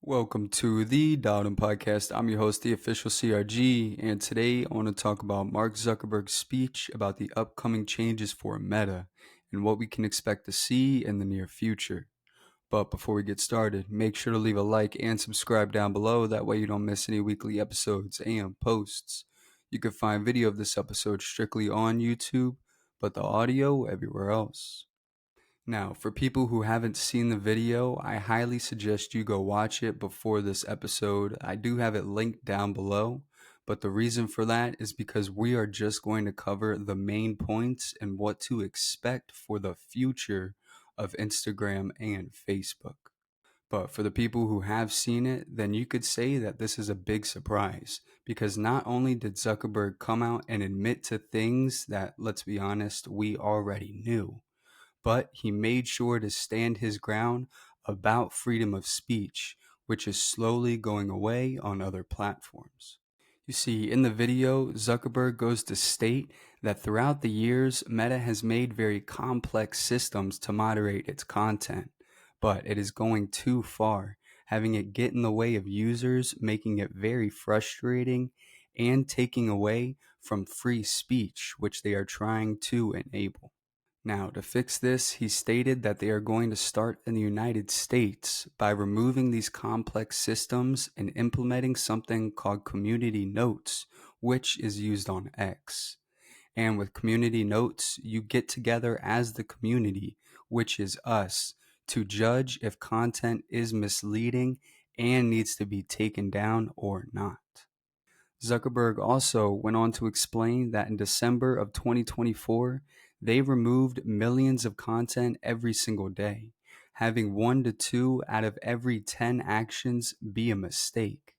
Welcome to the Dowden Podcast. I'm your host, the official CRG, and today I want to talk about Mark Zuckerberg's speech about the upcoming changes for Meta and what we can expect to see in the near future. But before we get started, make sure to leave a like and subscribe down below. That way you don't miss any weekly episodes and posts. You can find video of this episode strictly on YouTube, but the audio everywhere else. Now, for people who haven't seen the video, I highly suggest you go watch it before this episode. I do have it linked down below, but the reason for that is because we are just going to cover the main points and what to expect for the future of Instagram and Facebook. But for the people who have seen it, then you could say that this is a big surprise because not only did Zuckerberg come out and admit to things that, let's be honest, we already knew, but he made sure to stand his ground about freedom of speech, which is slowly going away on other platforms. You see, in the video, Zuckerberg goes to state that throughout the years, Meta has made very complex systems to moderate its content, but it is going too far, having it get in the way of users, making it very frustrating, and taking away from free speech, which they are trying to enable. Now, to fix this, he stated that they are going to start in the United States by removing these complex systems and implementing something called community notes, which is used on X. And with community notes, you get together as the community, which is us, to judge if content is misleading and needs to be taken down or not. Zuckerberg also went on to explain that in December of 2024, they removed millions of content every single day, having 1 to 2 out of every 10 actions be a mistake,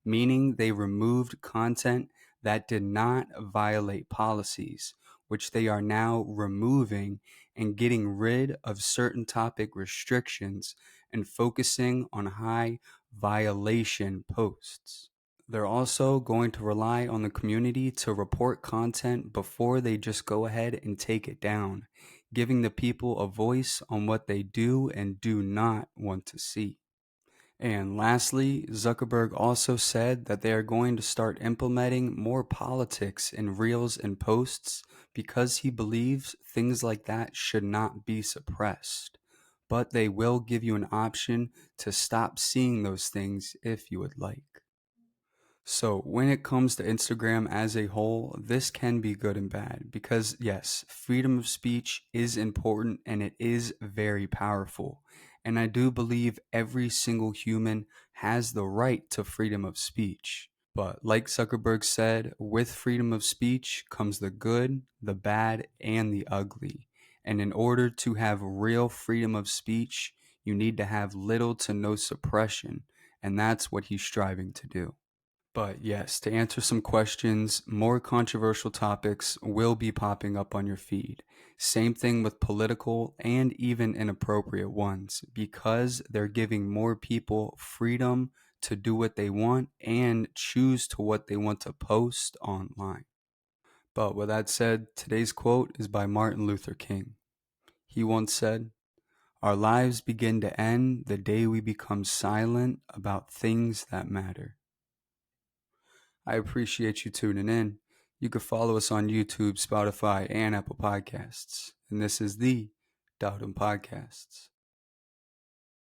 meaning they removed content that did not violate policies, which they are now removing and getting rid of certain topic restrictions and focusing on high violation posts. They're also going to rely on the community to report content before they just go ahead and take it down, giving the people a voice on what they do and do not want to see. And lastly, Zuckerberg also said that they are going to start implementing more politics in reels and posts because he believes things like that should not be suppressed. But they will give you an option to stop seeing those things if you would like. So when it comes to Instagram as a whole, this can be good and bad because yes, freedom of speech is important and it is very powerful. And I do believe every single human has the right to freedom of speech. But like Zuckerberg said, with freedom of speech comes the good, the bad, and the ugly. And in order to have real freedom of speech, you need to have little to no suppression. And that's what he's striving to do. But yes, to answer some questions, more controversial topics will be popping up on your feed. Same thing with political and even inappropriate ones because they're giving more people freedom to do what they want and choose to what they want to post online. But with that said, today's quote is by Martin Luther King. He once said, "Our lives begin to end the day we become silent about things that matter." I appreciate you tuning in. You can follow us on YouTube, Spotify, and Apple Podcasts. And this is the Dowden Podcasts.